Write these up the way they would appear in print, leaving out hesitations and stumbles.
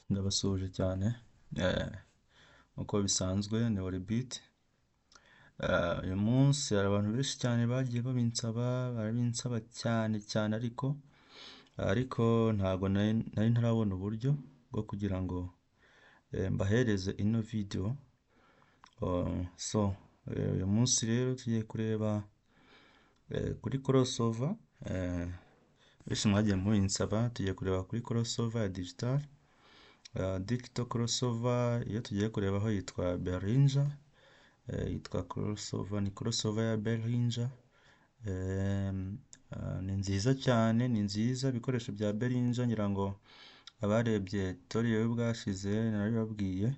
Ndabasuhuje cyane uko bisanzwe ni Orbit. Uyu munsi hari abantu benshi cyane bagiye barabinsaba cyane ariko ntabwo nari ntarabona uburyo bwo kugira ngo mbahereze ino video. Uyu munsi rero tugiye kureba kuri crossover. Benshi mwagiye mubinsaba, tugiye kureba kuri crossover ya digital crossover. Iyo tugiye kureba aho yitwa Behringer, yitwa crossover, ni crossover ya Behringer. Ni nziza cyane, ni nziza. Ibikoresho bya Behringer ngira ngo abarebye tutorial y'ubwashize narabibabwiye,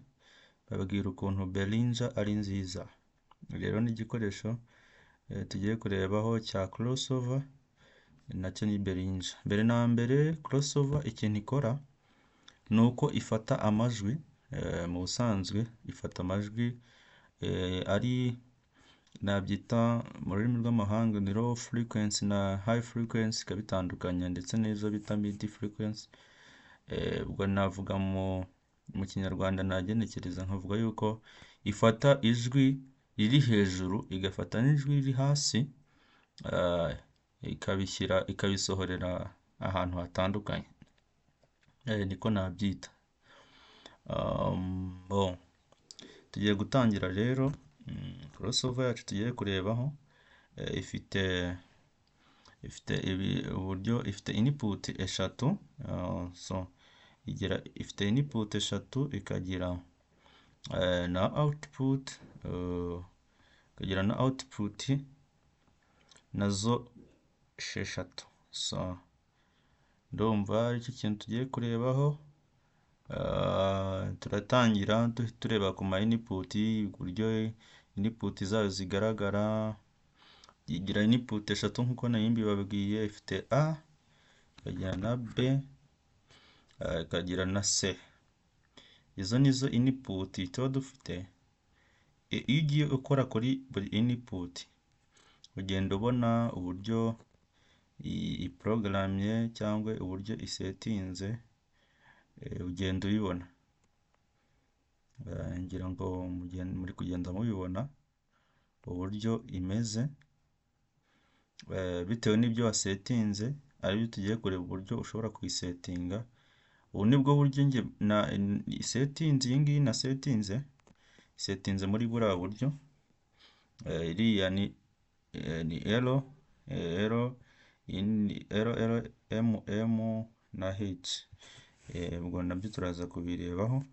bababwira ukuntu Behringer ari nziza. Rero ni igikoresho tugiye kurebaho cya crossover, nacyo ni Behringer. Mbere na mbere crossover ikintu ikora ni uko ifata amajwi. Mu busanzwe ifata amajwi ari nabyita mu rurimi rw'amahanga ni low frequency na high frequency, ikabitandukanya ndetse n'izo bita mid frequency. Ubwo navuga mu kinyarwanda nagenekereza nkavuga yuko ifata ijwi riri hejuru igafata n'ijwi riri hasi, ikabisohorera ahantu hatandukanye. Niko nabyita. Tugiye gutangira rero. Crossover yacu tugiye kurebaho ifite input eshatu. Ifite input eshatu, ikagira na output, nazo esheshatu. Ndumva aricyo kintu tugiye kurebaho. Turatangira tureba ku ma input, uburyo input zayo zigaragara. Igira input eshatu nkuko nayimbi babwiye, ifite A, ikagira na B, ikagira na C. Izo nizo input tuba dufite. Iyo ugiye ukora kuri buri input ugenda ubona uburyo iprogramye cyangwa uburyo isetinze, ugenda ubibona. Ngira ngo muri kugenda mubibona uburyo imeze, bitewe n'ibyo wasetinze aribyo tugiye kureba uburyo ushobora kuyisetinga. Ubu nibwo buryo njye na setinze. Iyi ngiyi na setinze muri buriya buryo. Iriya ni L, M na H. Ubwo nabyo turaza kubirebaho.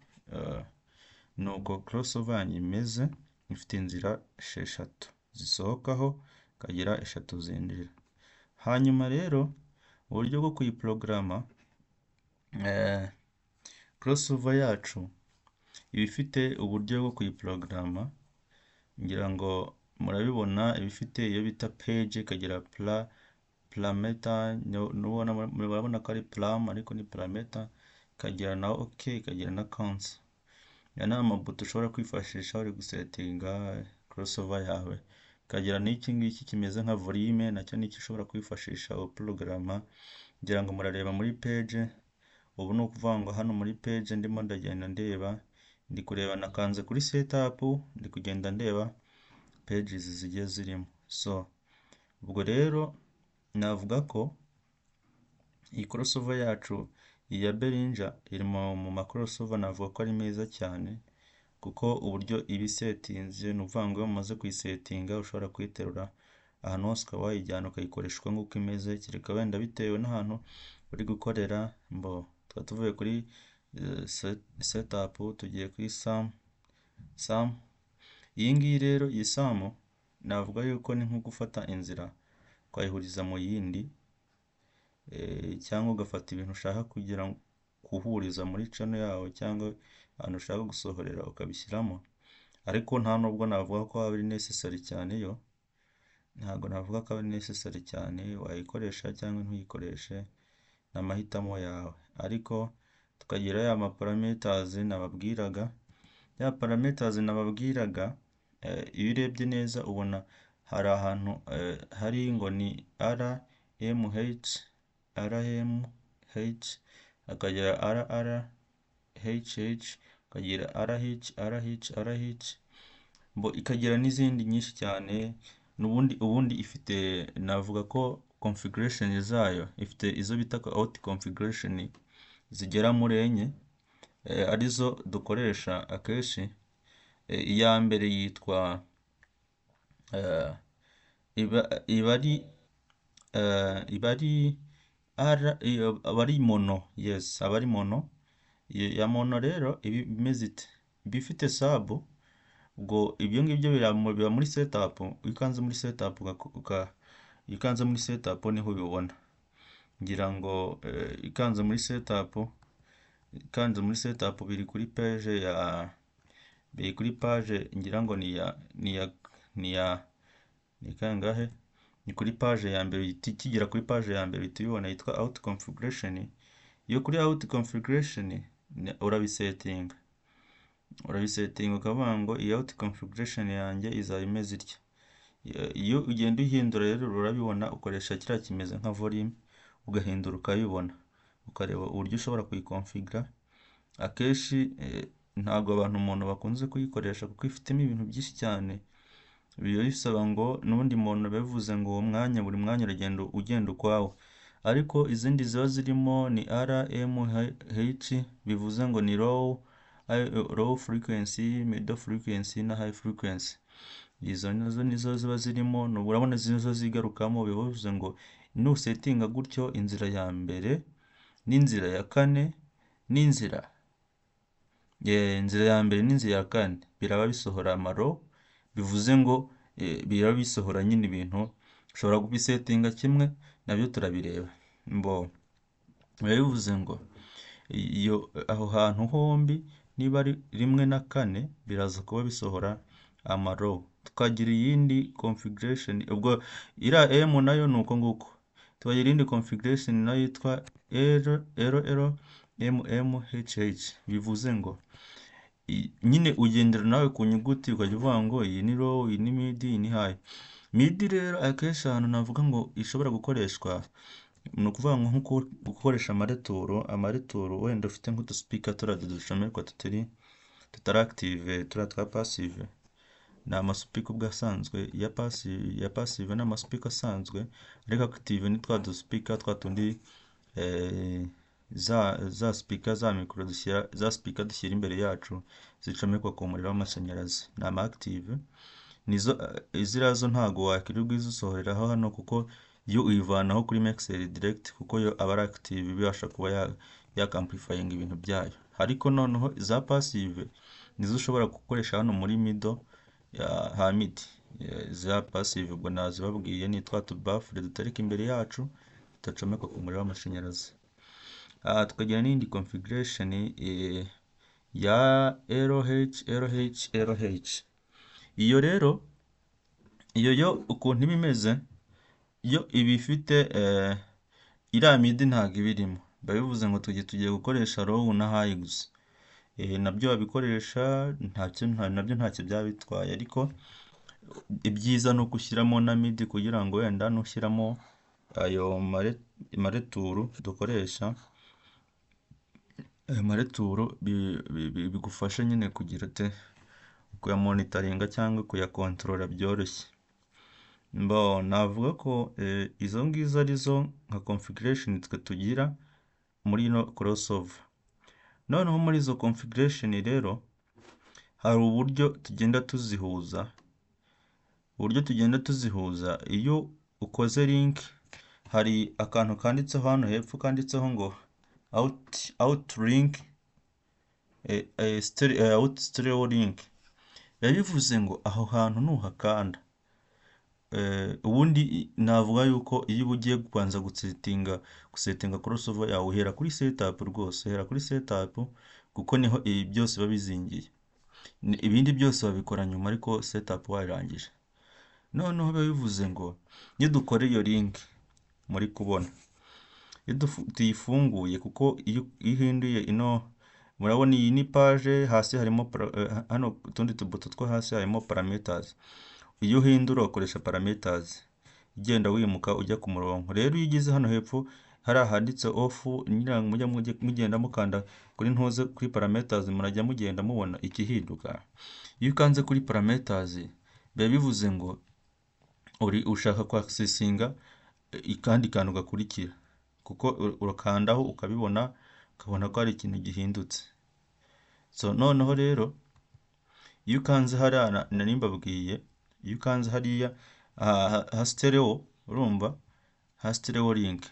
Nuko crossover yanyu imeze, ifite inzira esheshatu zisohokaho, ikagira eshatu zinjira. Hanyuma rero uburyo bwo kuyiprograma, crossover yacu iba ifite uburyo bwo kuyiprograma. Ngira ngo murabibona, iba ifite iyo bita page, ikagira parameter. Murabona ko ari param ariko ni parameter, ikagira na OK, ikagira na counts. Ya ni amabuto ushobora kwifashisha uri gusetinga crossover yawe. Ikagira n'iki ngiki kimeze nka volume, nacyo nicyo ushobora kwifashisha uprograma. Ngira ngo murareba muri page. Ubu ni ukuvuga ngo hano muri page ndimo ndagenda ndeba, ndi kureba nakanze kuri setup, ndi kugenda ndeba pages zigiye zirimo. Ubwo rero navuga ko iyi crossover yacu iya Behringer iri mu ma crossover navuga ko ari meza cyane, kuko uburyo ibi setinze ni ukuvuga ngo iyo umaze kuyisetinga ushobora kuyiterura ahantu hose ukaba wayijyana ukayikoresha nk'uko imeze, kereka wenda bitewe n'ahantu uri gukorera. Tuba tuvuye kuri setup tugiye kuri sum. Iyi ngiyi rero iyi sum navuga yuko ni nko gufata inzira ukayihuriza mu yindi, cyangwa ugafata ibintu ushaka kugira kuhuriza muri channel yawe cyangwa ahantu ushaka gusohorera ukabishyiramo. Ariko nta nubwo navuga ko aba ari necessary cyane. Yo ntabwo navuga ko aba ari necessary cyane, wayikoresha cyangwa ntuyikoreshe, n'amahitamo yawe. Ariko tukagira ya ma parameters nababwiraga. Ya parameters nababwiraga, iyo urebye neza ubona hari ahantu hari ngo ni RMH, hakagira RR, HH, ukagira RH, ikagira n'izindi nyinshi cyane. Ubundi ifite, navuga ko configuration zayo ifite izo bita out configuration zigera muri enye, arizo dukoresha akenshi. Iya mbere yitwa iba ari mono, yes, aba ari mono. Ya mono rero iba imeze ite? Iba ifite sub. Ubwo ibyo ngibyo biba muri setup. Iyo ukanze muri setup niho ubibona. Ngira ngo ikanze muri setup biri kuri page ngira ngo ni kangahe? Ni kuri page ya mbere. Kigera kuri page ya mbere uhita ubibona, yitwa out configuration. Iyo kuri out configuration urabisetinga ukavuga ngo iyi out configuration yanjye izaba imeze itya. Iyo ugenda uhindura rero urabibona, ukoresha kiriya kimeze nka volume, ugahindura ukabibona, ukareba uburyo ushobora kuyikonfigura. Akenshi ntabwo umuntu bakunze kuyikoresha kuko ifitemo ibintu byinshi cyane. Biba bisaba ngo n'ubundi muntu bivuze ngo buri mwanya ugenda ukwawo. Ariko izindi ziba zirimo ni RMH, bivuze ngo ni low frequency, middle frequency na high frequency. Izo nizo ziba zirimo. Urabona zizo zigarukamo, bivuze ngo nusetinga gutyo, inzira ya mbere n'inzira ya kane n'inzira ya mbere n'inzira ya kane biraba bisohora amaro. Bivuze ngo biraba bisohora nyine ibintu. Ushobora kubisetinga kimwe, nabyo turabireba. Bivuze ngo aho hantu hombi niba ari 1 na 4 biraza kuba bisohora amaro. Tukagira iyindi configuration, ubwo iriya M nayo ni uko nguko. Tukagira iyindi configuration nayo yitwa LLMMHH. Bivuze ngo nyine ugendera nawe ku nyuguti, ukajya uvuga ngo iyi ni low, iyi ni mid, iyi ni high. Mid rero akenshi ahantu navuga ngo ishobora gukoreshwa, ni ukuvuga ngo nko gukoresha amareturo wenda ufite nk'uduspeaker ducomerwa tutari active, twa passive. Ni amaspeaker ubwo asanzwe ya passive n'amaspeaker asanzwe, ariko active ni twa duspeaker twa tundi za speaker za micro za speaker dushyira imbere yacu zicomekwa ku muriro w'amashanyarazi. Ni ama active. Izirazo ntago wakirirwa izisohoreraho hano, kuko iyo uyivanaho kuri mixer direct, kuko yo aba ari active, bibasha kuba yakamplifying ibintu byayo. Ariko noneho za passive nizo ushobora gukoresha hano muri middle ha mid. Za passive ubwo nazibabwiye ni twa tubafure dutarika imbere yacu, tutacomekwa ku muriro w'amashanyarazi. Tukagira n'indi configuration ya LH. Iyo rero yo ukuntu iba imeze, yo iba ifite iriya mid ntabwo iba irimo. Bivuze ngo tugiye gukoresha low na high gusa. Nabyo wabikoresha nabyo ntacyo byaba bitwaye, ariko ibyiza ni ukushyiramo na mid kugira ngo wenda nushyiramo ayo mareturo dukoresha, mareturo bigufasha nyine kugira kuya monitoringa cyangwa kuya controller byoroshye. Navuga ko izo ngizo arizo nka configuration twe tugira muri no crossover. Noneho muri izo configuration rero hari uburyo tugenda tuzihuza. Iyo ukoze link, hari akantu kanditseho hano hepfo kanditseho ngo out link, out stereo link. Bivuze ngo aho hantu nuhakanda, ubundi navuga yuko iyo ugiye kubanza gusetinga crossover yawe, uhera kuri setup rwose, uhera kuri setup, kuko niho ibi byose biba bizingiye. Ibindi byose babikora nyuma, ariko setup warangije. Noneho bivuze ngo iyo dukora iyo link muri kubona, iyo tuyifunguye, kuko iyo ihinduye ino, murabona iyi ni page, hasi harimo hano utundi tubuto two hasi harimo parameters. Iyo uhindura ukoresha parameters, ugenda wimuka ujya ku murongo. Rero iyo ugeze hano hepfo hari ahanditse off nyira mujya mugenda mukanda kuri ntuze kuri parameters murajya mugenda mubona ikihinduka. Iyo ukanze kuri parameters biba bivuze ngo ushaka kwa accessinga ikandi kantu gakurikira, kuko urakandaho ukabibona ukabona ko hari ikintu gihindutse. So noneho rero iyo ukanze hariya nari mbabwiye, iyo ukanze hariya ha stereo, urumva ha stereo link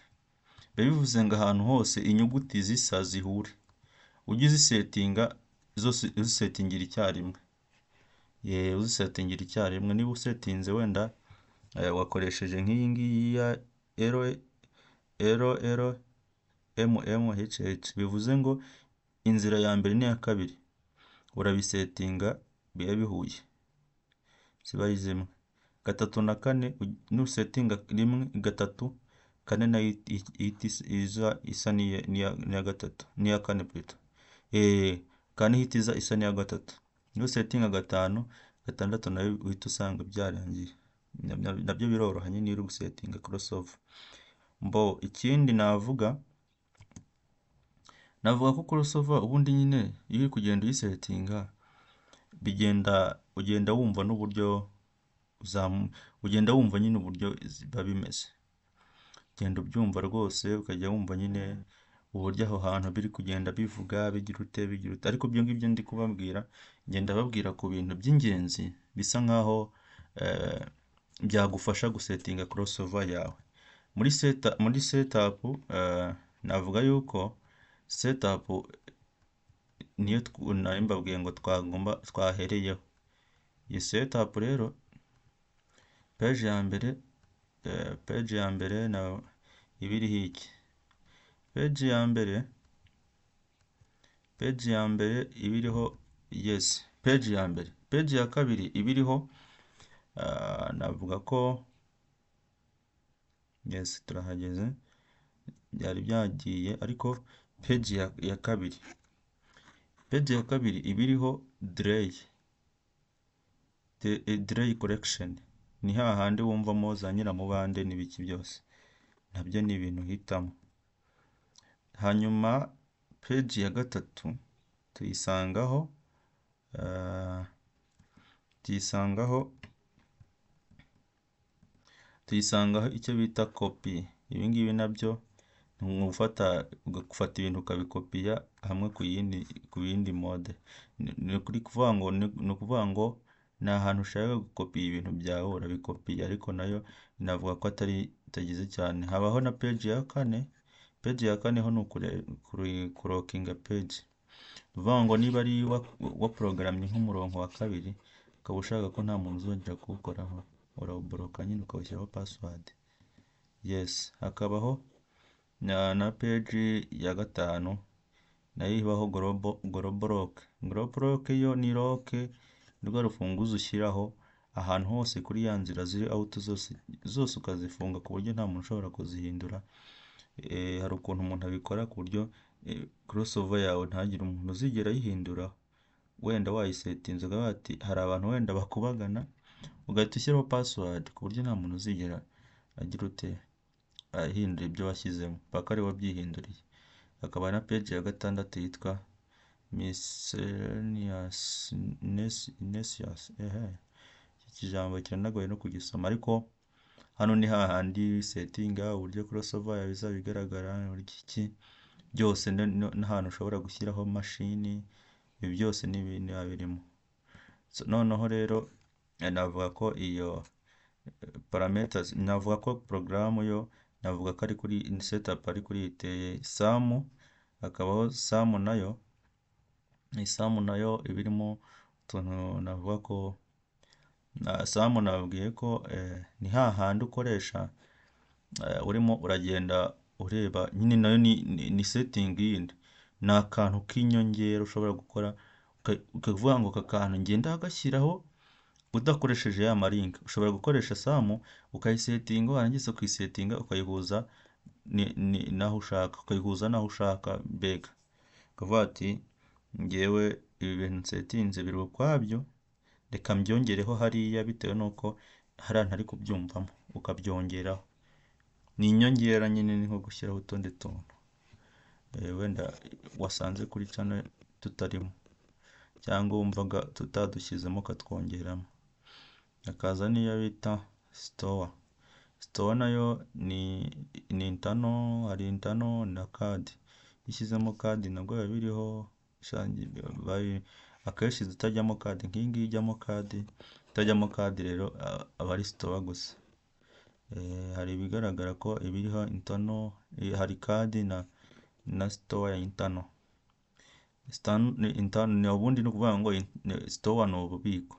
biba bivuze ngo ahantu hose inyuguti zisa zihure, ujye uzisetinga zose, uzisetingira icyarimwe. Uzisetingira icyarimwe. Niba usetinze wenda wakoresheje nk'iyi ngiyi ya LLMMHH, bivuze ngo inzira ya mbere n'iya kabiri urabisetinga biba bihuye, ziba ari zimwe. 3 na 4 nusetinga rimwe 3 4 nayo isa n'iya gatatu n'iya kane plutôt. Kane ihita isa n'iya gatatu. Nusetinga 5 6 nayo uhita usanga byarangiye. Nabyo biroroha nyine uri gusetinga crossover. Ikindi navuga ko crossover ubundi nyine iyo uri kugenda uyisetinga ugenda wumva n'uburyo ugenda wumva nyine uburyo biba bimeze, ugenda ubyumva rwose, ukajya wumva nyine uburyo aho hantu biri kugenda bivuga bigira ute. Ariko ibyo ngibyo ndi kubabwira ngenda babwira ku bintu by'ingenzi bisa nkaho byagufasha gusetinga crossover yawe. Muri setup navuga yuko setup niyo nari mbabwiye ngo twahereyeho. Iyi setup rero page ya mbere na ibiriho iki, page ya mbere ibiriho yes, page ya mbere. Page ya kabiri ibiriho navuga ko yes, turahageze, byari byagiye. Ariko page ya kabiri, page ya kabiri ibiriho delay correction, ni hahandi wumvamo za nyiramubande n'ibiki byose, nabyo ni ibintu uhitamo. Hanyuma page ya gatatu tuyisangaho icyo bita copy. Ibi ngibi nabyo ni gufata ibintu ukabikopiya hamwe ku yindi mode. Ni ukuvuga ngo ni ahantu ushaka gukopiya ibintu byawe urabikopiya, ariko nayo navuga ko itagize cyane. Habaho na page ya kane. Page ya kane ho ni kurokinga page. Uvuga ngo niba ari waprogramye nk'umurongo wa kabiri ukaba ushaka ko nta muntu uzongera kuwukoraho, urawubloka nyine ukawushyiraho password. Yes, hakabaho na page ya gatanu nayo ibaho global lock. Global lock yo ni lock, nirwo rufunguzo ushyiraho ahantu hose kuri ya nzira ziri out zose ukazifunga ku buryo nta muntu ushobora kuzihindura. Hari ukuntu umuntu abikora ku buryo crossover yawe ntagire umuntu uzigera ayihindura. Wenda wayisetinze ukavuga ati hari abantu wenda bakubagana, ugahita ushyiraho password ku buryo nta muntu uzigera agira ute ahindura ibyo washyizemo paka ari wabyihinduriye. Hakaba na page ya gatandatu yitwa miscellaneous. Iki kijambo kiranagoye no kugisoma, ariko hano ni hahandi settinga uburyo crossover yawe izaba igaragara, iki byose n'ahantu ushobora gushyiraho mashini, ibi byose ni ibintu biba birimo. Noneho rero navuga ko iyo parameters, navuga ko porogaramu yo navuga ko ari kuri setup ari kuri iteye SAM. Hakabaho SAM nayo ibirimo utuntu navuga ko SAM nabwiye ko ni hahandi ukoresha urimo uragenda ureba nyine, nayo ni setting yindi, ni akantu k'inyongera ushobora gukora ukavuga ngo aka kantu ngenda agashyiraho udakoresheje ya marinka. Ushobora gukoresha SAM ukayisetinga, warangiza kuyisetinga ukayihuza naho ushaka, ukayihuza naho ushaka. Mbega ukavuga ati ngewe ibi bintu nsetinze biri ukwabyo, reka mbyongereho hariya bitewe nuko hari ntari kubyumvamo, ukabyongeraho. ni inyongera nyine, ni nko gushyiraho utundi tuntu wenda wasanze kuri channel tutarimo, cyangwa wumvaga tutadushyizemo ukatwongeramo. Hakaza n'iyo bita store. Store nayo ni internal, hari internal na card. Ishyizemo card nabwo biba biriho akenshi zitajyamo card, nk'iyi ngiyi ijyamo card, itajyamo card rero aba ari store gusa. Hari ibigaragara ko ibiriho internal, hari card na store ya internal. Ni ubundi ni ukuvuga ngo store ni ububiko,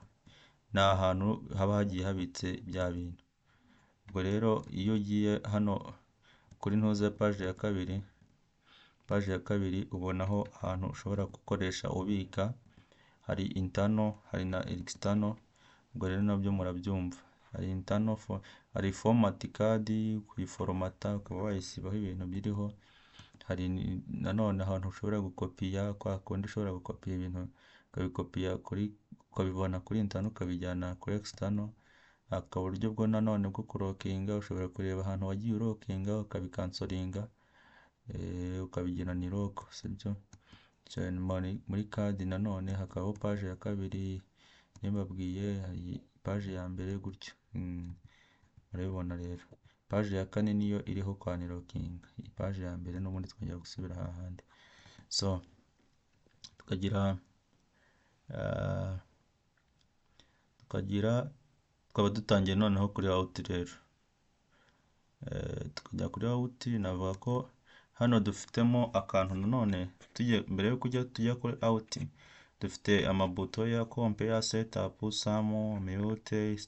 ni ahantu haba hagiye habitse bya bintu. Ubwo rero iyo ugiye hano kuri ntuze page ya kabiri ubonaho ahantu ushobora gukoresha ubika, hari internal, hari na external. Ubwo rero nabyo murabyumva, hari internal, hari format card, kuyiforomata ukaba wayisibaho ibintu biriho. Hari nanone ahantu ushobora gukopiya, kwa kundi ushobora gukopiya ibintu ukabikopiya ukabibona kuri internal ukabijyana kuri external. Hakaba uburyo bwo nanone bwo kurokinga, ushobora kureba ahantu wagiye urokinga ukabikansoringa, ukabigira ni lock, sibyo? Muri card nanone hakabaho page ya kabiri, nimbabwiye hari page ya mbere gutyo. Murabibona rero, page ya kane niyo iriho kwa nirokinga, iyi page ya mbere n'ubundi twongera gusubira hahandi. So tukaba dutangiye noneho kuri out rero. Tukajya kuri out, navuga ko hano dufitemo akantu nanone, mbere yo tujya kuri out, dufite amabuto ya compare, setup, sum, mute,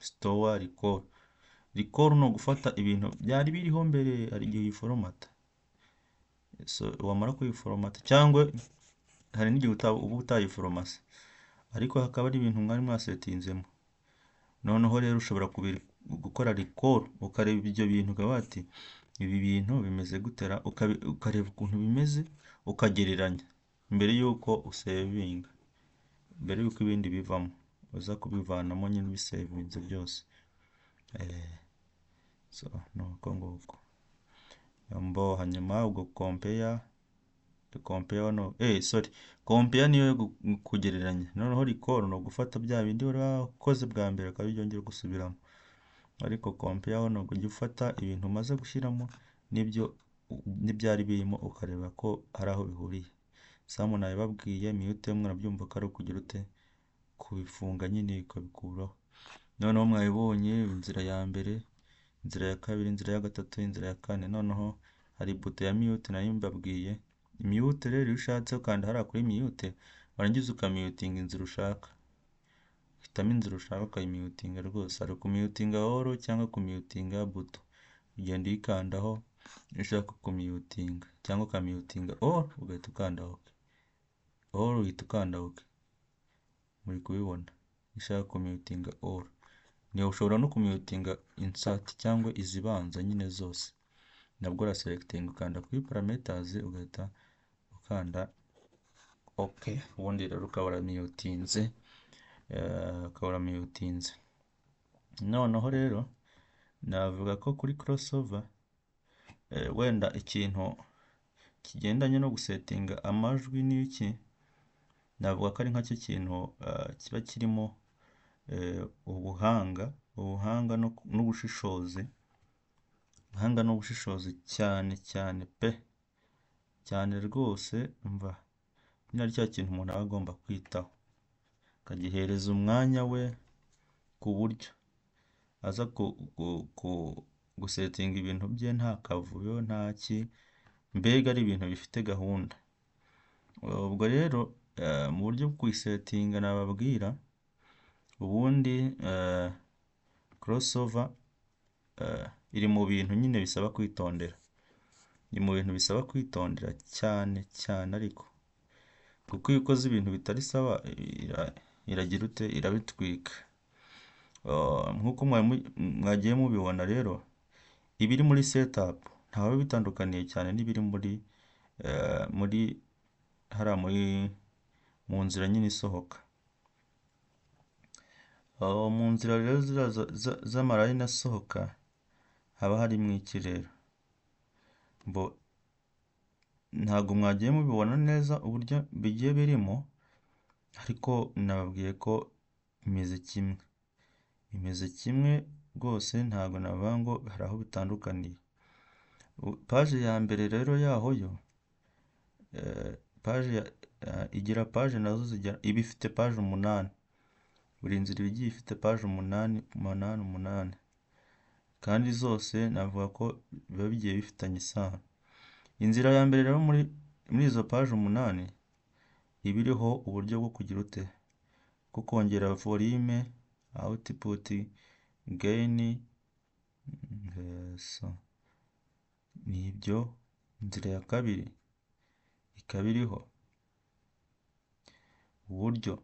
store, record. Record no gufata ibintu byari biriho mbere, hari igihe uyiforomata. So wamara kuyiforomata, cyangwa hari n'igihe uba utayiforomase, ariko hakaba ari ibintu mwari mwasetinzemo. Noneho rero ushobora gukora record, ukareba ibyo bintu ukaba ati ibi bintu bimeze gutera, ukareba ukuntu bimeze, ukagereranya mbere yuko usevinga, mbere yuko ibindi bivamo, uza kubivanamo nyine ubisevinze byose. So nuko nguko hanyuma ubwo compare no compare niyo kugereranya. Noneho record no gufata bya bindi warakoze bwa mbere ukabyongera gusubiramo, ariko compare no kujya ufata ibintu umaze gushyiramo n'ibyari birimo ukareba ko hari aho bihuriye. Sum nabibabwiye, mute mwarabyumva ko ari ukugira ute, kubifunga nyine ukabikuraho. Noneho mwabibonye inzira ya mbere, inzira ya kabiri, inzira ya gatatu, inzira ya kane. Noneho hari buto ya mute nayo mbabwiye. Mute rero iyo ushatse ukanda hariya kuri mute, warangiza ukamutinga inzira ushaka, hitamo inzira ushaka ukayimutinga rwose. Hari kumutinga all cyangwa kumutinga buto, ugenda uyikandaho ushaka kumutinga, cyangwa ukamutinga all ugahita ukanda OK, all uhita ukanda OK. Muri kubibona, ushaka kumutinga all niyo ushobora no kumutinga insert cyangwa izibanza nyine zose, nabwo ra selecting ukanda kuri parameters ugahita ukanda OK. Ubundi rero ukaba mutinze, noneho rero navuga ko kuri crossover wenda ikintu kigendanye no gusetinga amajwi n'iki, navuga ko ari nk'icyo kintu kiba kirimo ubuhanga n'ubushishozi, cyane pe, cyane rwose. Umva ni ari cya kintu umuntu aba agomba kwitaho, akagihereza umwanya we, ku buryo aza gusetinga ibintu bye nta kavuyo nta ki, mbega ari ibintu bifite gahunda. Ubwo rero mu buryo bwo kuyisetinga nababwira, ubundi crossover iri mu bintu nyine bisaba kwitondera, cyane cyane, ariko kuko iyo ukoze ibintu bitari sawa iragira ute, irabitwika. Nk'uko mwagiye mubibona rero, ibiri muri setup ntawe bitandukaniye cyane n'ibiri mu nzira nyine isohoka. Mu nzira rero z'amarayini asohoka haba harimo iki rero? Ntabwo mwagiye mubibona neza uburyo bigiye birimo, ariko nababwiye ko bimeze kimwe rwose, ntabwo navuga ngo hari aho bitandukaniye. Paje ya mbere rero yaho yo, igira paje nazo iba ifite paje 8, buri nzira iba igiye ifite paje 8, kandi zose navuga ko biba bigiye bifitanye isano. Inzira ya mbere rero muri izo paje 8 iba iriho uburyo bwo kugira ute, bwo kongera volume, output, gain, nibyo. Inzira ya kabiri ikaba iriho uburyo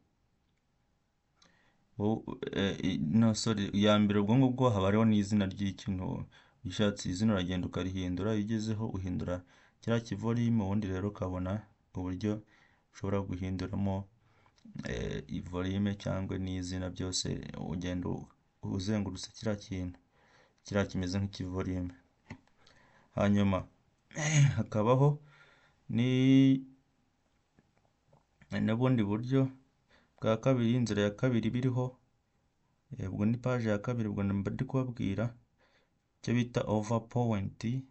iya mbere ubwo ngubwo haba hariho n'izina ry'ikintu ushatse izina uragenda ukarihindura, iyo ugezeho uhindura kiriya kivolume, ubundi rero ukabona uburyo ushobora guhinduramo volume cyangwa n'izina, byose ugenda uzengurutse kiriya kintu, kiriya kimeze nk'ikivolume. Hanyuma hakabaho n'ubundi buryo bwa kabiri. Inzira ya kabiri biriho, ubwo ni paje ya kabiri, ubwo ndi kubabwira icyo bita overpoint.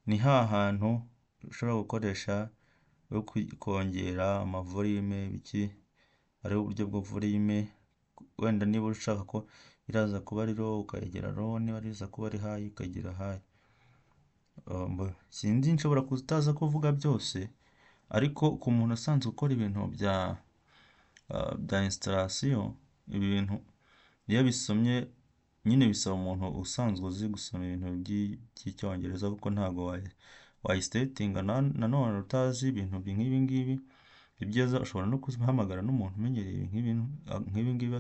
Ni hantu ushobora gukoresha yo kongera amavolume biki, ari uburyo bwo volume, wenda niba ushaka ko iraza kuba ari low ukayegera low, niba riza kuba ari high ukagira high. Sinzi nshobora kutaza kuvuga byose, ariko ku muntu usanzwe ukora ibintu bya installation, ibintu iyo bisomye nyine bisaba umuntu usanzwe uzi gusoma ibintu by'icyongereza, kuko ntabwo wayistatinga nanone utazi ibintu nk'ibi ngibi. Ibyiza ushobora no kuhamagara n'umuntu umenyereye nk'ibi ngibi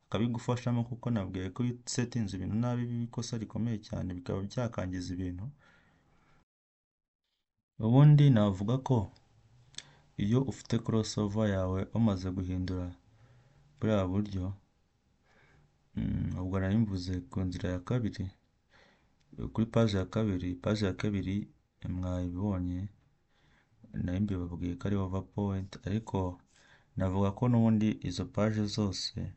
akabigufashamo, kuko nabwiye ko iyo setinze ibintu nabi biba ikosa rikomeye cyane, bikaba byakangiza ibintu. Ubundi navuga ko iyo ufite crossover yawe umaze guhindura buriya buryo, ubwo nari mvuze ku nzira ya kabiri, kuri paje ya kabiri mwabibonye, nari mbibabwiye ko ari overpoint, ariko navuga ko n'ubundi izo paje zose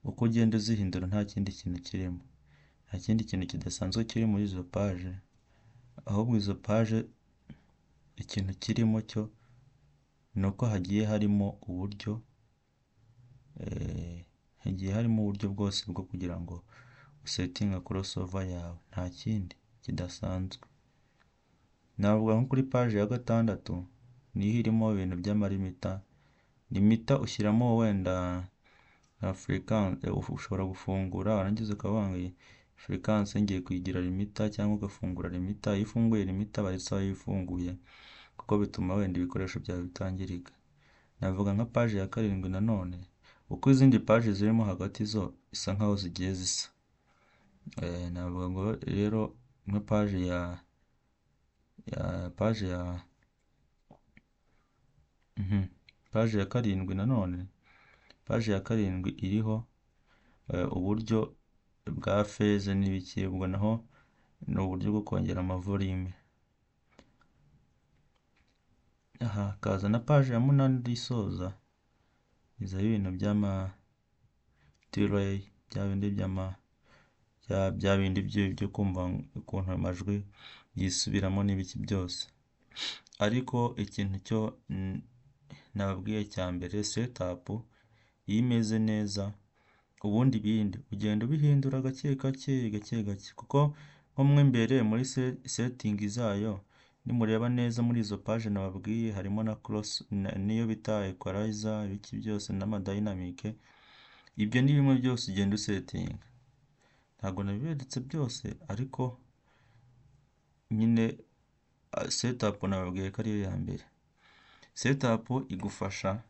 uko ugenda uzihindura nta kindi kintu kirimo, nta kindi kintu kidasanzwe kiri muri izo paje, ahubwo izo paje ikintu kirimo cyo ni uko hagiye harimo uburyo bwose bwo kugira ngo usetinga crossover yawe, nta kindi kidasanzwe. Navuga nko kuri paje ya 6 niho irimo ibintu by'amalimita. Limita ushyiramo wenda frequency, ushobora gufungura warangiza ukavuga ngo frequency ngiye kuyigira limita, cyangwa ugafungura limita. Iyo ufunguye limita aba ari sawa iyo ufunguye, kuko bituma wenda ibikoresho byawe bitangirika. Navuga nka paje ya 7 nanone, uko izindi paje zirimo hagati zo isa nkaho zigiye zisa. Navuga ngo rero nka paje ya paje ya 7 nanone, paje ya 7 iriho uburyo bwa phase n'ibiki, ubwo naho ni uburyo bwo kongera amavolume. Kaza na paje ya 8 isoza, izaho ibintu by'ama delay, bya bindi byo kumva ukuntu amajwi yisubiramo n'ibiki byose. Ariko ikintu cyo nababwiye cya mbere, setup iyo imeze neza, ubundi ibindi ugenda ubihindura gake gake, kuko nko mwe mbere muri setting zayo nimureba neza muri izo paje nababwiye harimo na niyo bita equalizer, ibiki byose n'amadynamic. Ibyo ni bimwe byose ugenda usetinga, ntabwo nabiberetse byose, ariko nyine setup nababwiye ko ariyo ya mbere. Setup igufasha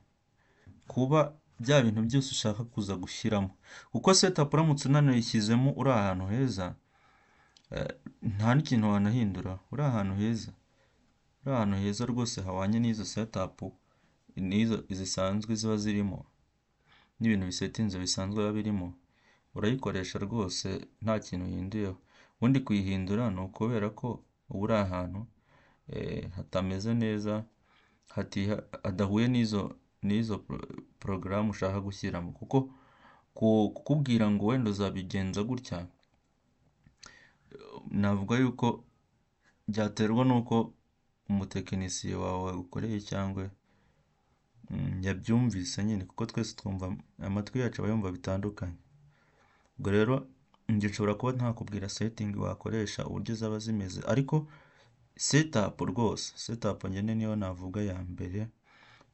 kuba bya bintu byose ushaka kuza gushyiramo, kuko setup uramutse unanayishyizemo uri ahantu heza, nta n'ikintu wanahindura, uri ahantu heza rwose hawanye n'izo setup n'izo zisanzwe ziba zirimo, n'ibintu bisetinze bisanzwe biba birimo, urayikoresha rwose nta kintu uhinduyeho. ubundi kuyihindura ni ukubera ko uba uri ahantu hatameze neza, hadahuye n'izo porogaramu ushaka gushyiramo, kuko kukubwira ngo wenda uzabigenza gutya, navuga yuko byaterwa n'uko umutekinisiye wawe wagukoreye cyangwa yabyumvise nyine, kuko twese twumva, amatwi yacu aba yumva bitandukanye. Ubwo rero njye nshobora kuba ntakubwira setting wakoresha uburyo zaba zimeze, ariko setup rwose, setup njye niyo navuga ya mbere.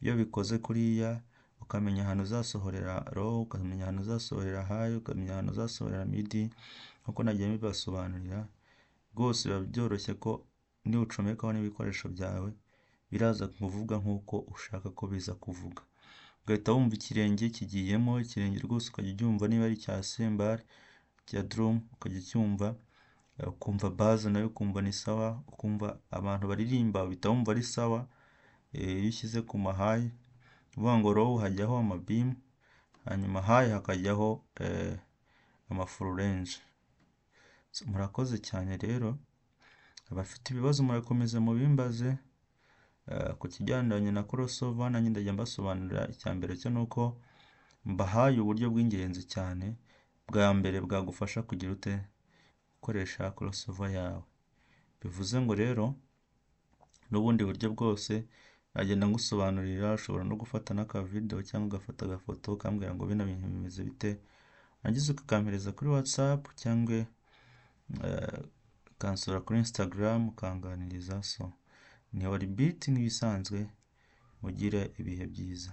Iyo bikoze kuriya, ukamenya ahantu uzasohorera low, ukamenya ahantu uzasohorera high, ukamenya ahantu uzasohorera midi, nkuko nagiye bibasobanurira, rwose biba byoroshye ko niwucomekaho n'ibikoresho byawe biraza kuvuga nk'uko ushaka ko biza kuvuga. Ugahita wumva ikirenge kigiyemo, ikirenge rwose ukajya ubyumva, niba ari icya cymbal, icya drum ukajya ucyumva, ukumva bass nayo ukumva ni sawa, ukumva abantu baririmba uhita wumva ari sawa. Iyo ushyize ku ma high, uvuga ngo low hajyaho ama beam, hanyuma high hakajyaho ama full range. Murakoze cyane rero, abafite ibibazo murakomeza mubimbaze ku kijyandanye na crossover. Nanjye ndajya mbasobanurira. Icya mbere cyo nuko mbahaye uburyo bw'ingenzi cyane bwa mbere bwagufasha kugira ute gukoresha crossover yawe. Bivuze ngo rero n'ubundi buryo bwose nagenda ngusobanurira. Ushobora no gufata n'aka video cyangwa ugafata agafoto ukambwira ngo bino bintu bimeze bite, nagize ukakampereza kuri WhatsApp cyangwa ukansura kuri Instagram ukanganiriza. So ni Orbit nk'ibisanzwe, mugire ibihe byiza.